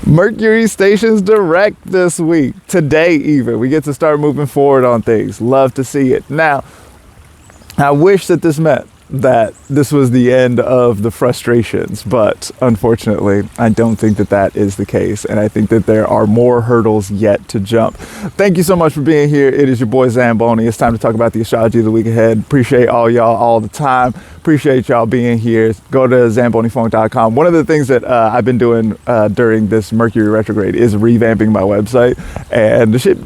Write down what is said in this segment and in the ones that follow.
Mercury stations direct this week. Today even. We get to start moving forward on things. Love to see it. Now, I wish that this meant that this was the end of the frustrations, but unfortunately, I don't think that that is the case, and I think that there are more hurdles yet to jump. Thank you so much for being here. It is your boy Zamboni. It's time to talk about the astrology of the week ahead. Appreciate all y'all all the time. Appreciate y'all being here. Go to zambonifunk.com. One of the things that I've been doing during this Mercury retrograde is revamping my website, and the shit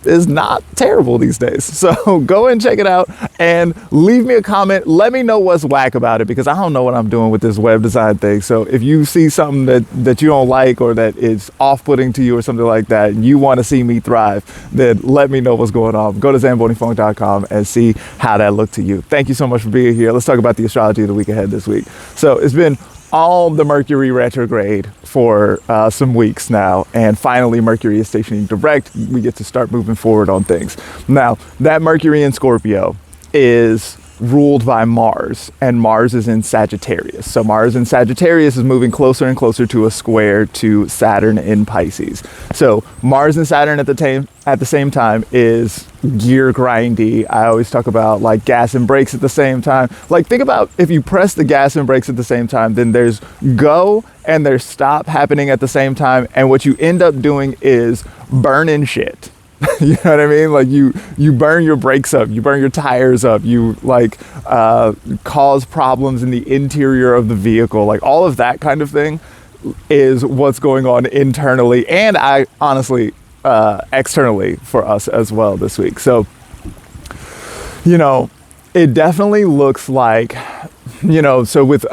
is not terrible these days. So go and check it out and leave me a comment. Let me know what's whack about it, because I don't know what I'm doing with this web design thing. So if you see something that you don't like, or that is off-putting to you or something like that, and you want to see me thrive, then let me know what's going on. Go to zambonifunk.com and see how that looked to you. Thank you so much for being here. Let's talk about the astrology of the week ahead this week. So it's been all the Mercury retrograde for some weeks now, and finally Mercury is stationing direct. We get to start moving forward on things. Now, that Mercury in Scorpio is ruled by Mars, and Mars is in Sagittarius. So Mars in Sagittarius is moving closer and closer to a square to Saturn in Pisces. So Mars and Saturn at the same time is gear grindy. I always talk about like gas and brakes at the same time. Like, think about if you press the gas and brakes at the same time, then there's go and there's stop happening at the same time. And what you end up doing is burning shit. You know what I mean? Like you burn your brakes up, you burn your tires up, you cause problems in the interior of the vehicle. Like, all of that kind of thing is what's going on internally, and I honestly externally for us as well this week. So, it definitely looks like, so with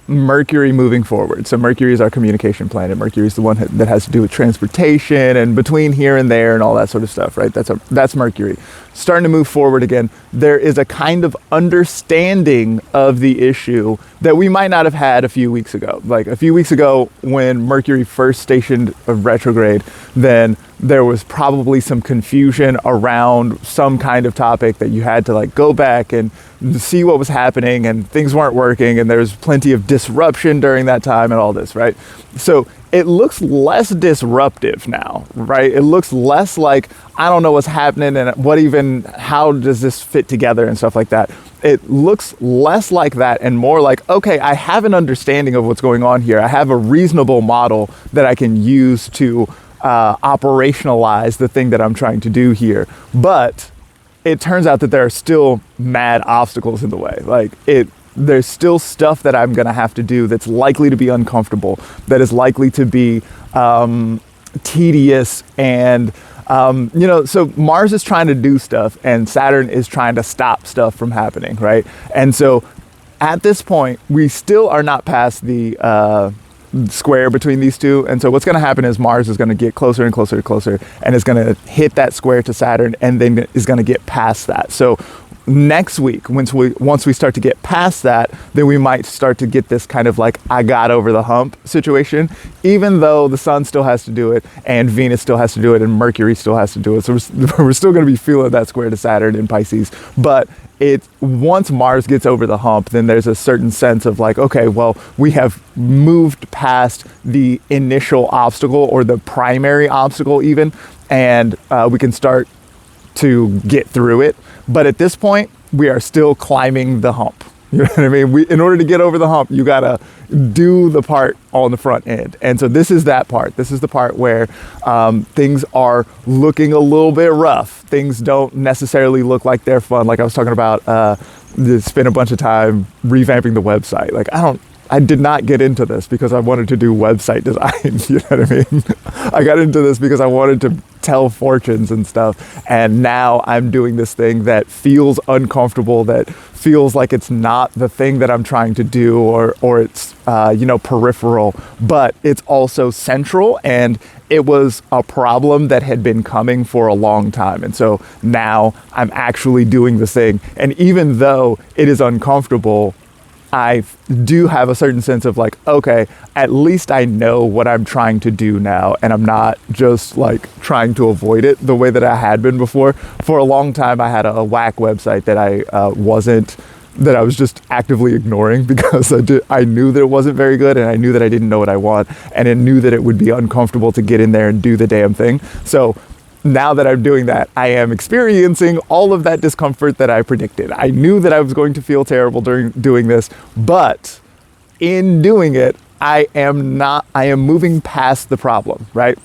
Mercury moving forward. So Mercury is our communication planet. Mercury is the one that has to do with transportation and between here and there and all that sort of stuff, right? That's Mercury. Starting to move forward again. There is a kind of understanding of the issue that we might not have had a few weeks ago. Like a few weeks ago when Mercury first stationed retrograde, then there was probably some confusion around some kind of topic that you had to like go back and see what was happening, and things weren't working, and there was plenty of disruption during that time and all this, right? So it looks less disruptive now, right? It looks less like, I don't know what's happening and how does this fit together and stuff like that. It looks less like that and more like, okay, I have an understanding of what's going on here. I have a reasonable model that I can use to operationalize the thing that I'm trying to do here. But it turns out that there are still mad obstacles in the way. There's still stuff that I'm going to have to do that's likely to be uncomfortable, that is likely to be tedious. And, so Mars is trying to do stuff and Saturn is trying to stop stuff from happening, right? And so at this point, we still are not past the square between these two. And so what's going to happen is Mars is going to get closer and closer and closer, and it's going to hit that square to Saturn, and then is going to get past that. So next week, once we start to get past that, then we might start to get this kind of like, I got over the hump situation, even though the sun still has to do it, and Venus still has to do it, and Mercury still has to do it. So we're still going to be feeling that square to Saturn in Pisces. But once Mars gets over the hump, then there's a certain sense of like, okay, well, we have moved past the initial obstacle, or the primary obstacle even, and we can start to get through it. But at this point, we are still climbing the hump. You know what I mean? In order to get over the hump, you gotta do the part on the front end. And so this is that part. This is the part where things are looking a little bit rough. Things don't necessarily look like they're fun. Like I was talking about, spent a bunch of time revamping the website. Like I did not get into this because I wanted to do website design. You know what I mean? I got into this because I wanted to tell fortunes and stuff. And now I'm doing this thing that feels uncomfortable, that feels like it's not the thing that I'm trying to do, or it's, peripheral, but it's also central. And it was a problem that had been coming for a long time. And so now I'm actually doing this thing. And even though it is uncomfortable, I do have a certain sense of like, okay, at least I know what I'm trying to do now, and I'm not just like trying to avoid it the way that I had been before. For a long time, I had a whack website that I wasn't that I was just actively ignoring because I knew that it wasn't very good, and I knew that I didn't know what I want, and I knew that it would be uncomfortable to get in there and do the damn thing. So now that I'm doing that, I am experiencing all of that discomfort that I predicted. I knew that I was going to feel terrible during doing this, but in doing it, I am moving past the problem, right?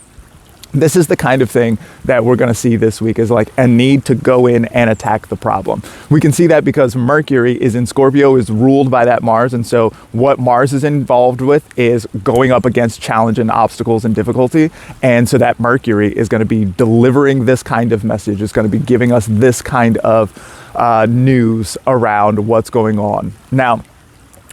This is the kind of thing that we're going to see this week, is like a need to go in and attack the problem. We can see that because Mercury is in Scorpio, is ruled by that Mars. And so what Mars is involved with is going up against challenge and obstacles and difficulty. And so that Mercury is going to be delivering this kind of message. It's going to be giving us this kind of news around what's going on. Now,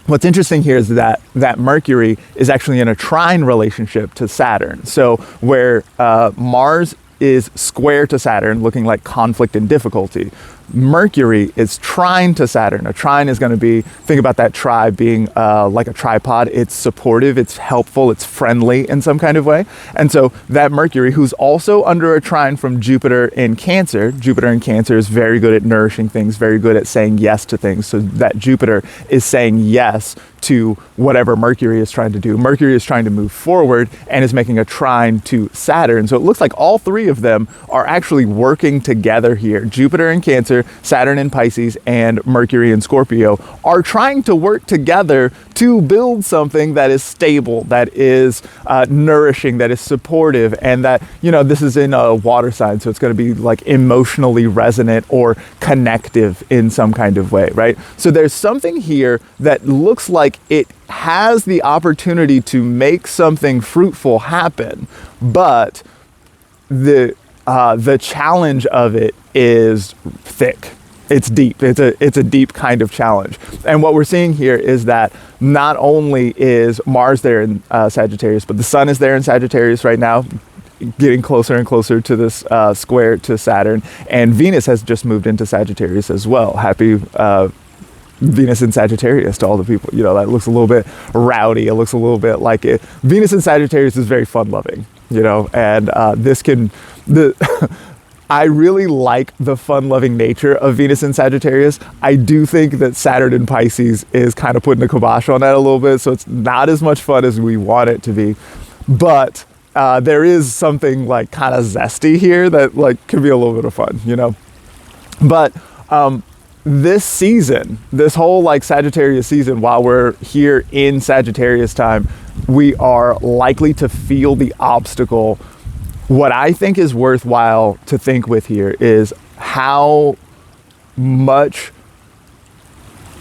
what's interesting here is that Mercury is actually in a trine relationship to Saturn. So where Mars is square to Saturn, looking like conflict and difficulty, Mercury is trine to Saturn. A trine is going to be, think about that tri being like a tripod. It's supportive, it's helpful, it's friendly in some kind of way. And so that Mercury, who's also under a trine from Jupiter in Cancer is very good at nourishing things, very good at saying yes to things. So that Jupiter is saying yes to whatever Mercury is trying to do. Mercury is trying to move forward and is making a trine to Saturn. So it looks like all three of them are actually working together here. Jupiter in Cancer, Saturn in Pisces, and Mercury in Scorpio are trying to work together to build something that is stable, that is nourishing, that is supportive, and that, you know, this is in a water sign, so it's going to be like emotionally resonant or connective in some kind of way, right? So there's something here that looks like it has the opportunity to make something fruitful happen, but the challenge of it is thick. It's deep. It's a deep kind of challenge. And what we're seeing here is that not only is Mars there in Sagittarius, but the Sun is there in Sagittarius right now, getting closer and closer to this square to Saturn. And Venus has just moved into Sagittarius as well. Happy Venus in Sagittarius to all the people. You know, that looks a little bit rowdy. It looks a little bit like it. Venus in Sagittarius is very fun-loving, you know, and I really like the fun-loving nature of Venus in Sagittarius. I do think that Saturn in Pisces is kind of putting the kibosh on that a little bit, so it's not as much fun as we want it to be. But there is something like kind of zesty here that like could be a little bit of fun, you know. But this season, this whole like Sagittarius season, while we're here in Sagittarius time, we are likely to feel the obstacle. What I think is worthwhile to think with here is how much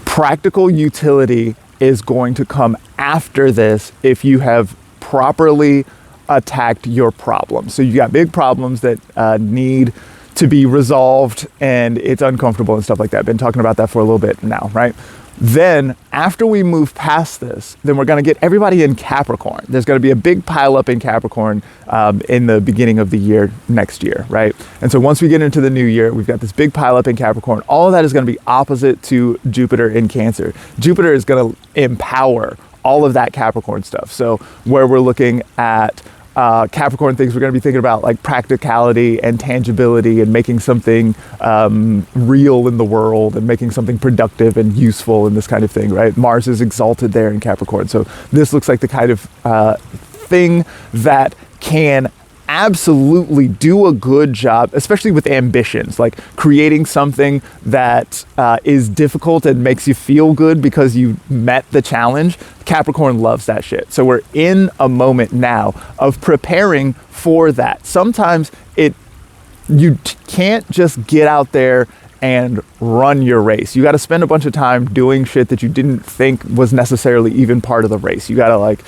practical utility is going to come after this if you have properly attacked your problems. So you got big problems that need to be resolved, and it's uncomfortable and stuff like that. I've been talking about that for a little bit now, right? Then after we move past this, then we're going to get everybody in Capricorn. There's going to be a big pileup in Capricorn in the beginning of the year next year, right? And so once we get into the new year, we've got this big pileup in Capricorn. All of that is going to be opposite to Jupiter in Cancer. Jupiter is going to empower all of that Capricorn stuff. So where we're looking at Capricorn things, we're going to be thinking about like practicality and tangibility and making something real in the world and making something productive and useful and this kind of thing, right? Mars is exalted there in Capricorn. So this looks like the kind of thing that can absolutely do a good job, especially with ambitions, like creating something that is difficult and makes you feel good because you met the challenge. Capricorn loves that shit. So we're in a moment now of preparing for that. Sometimes you can't just get out there and run your race. You got to spend a bunch of time doing shit that you didn't think was necessarily even part of the race. You got to like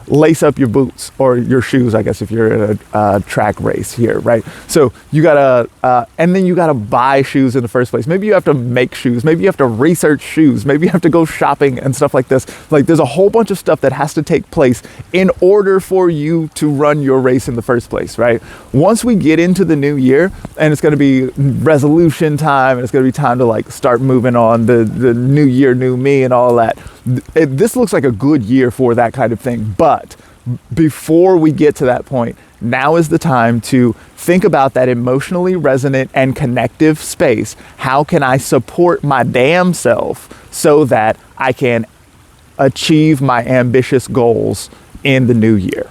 lace up your boots or your shoes, I guess, if you're in a track race here, right? So you got to, and then you got to buy shoes in the first place. Maybe you have to make shoes. Maybe you have to research shoes. Maybe you have to go shopping and stuff like this. Like there's a whole bunch of stuff that has to take place in order for you to run your race in the first place, right? Once we get into the new year, and it's going to be resolution time, and it's going to be time to like start moving on the new year, new me and all that. This looks like a good year for that kind of thing, but before we get to that point, now is the time to think about that emotionally resonant and connective space. How can I support my damn self so that I can achieve my ambitious goals in the new year?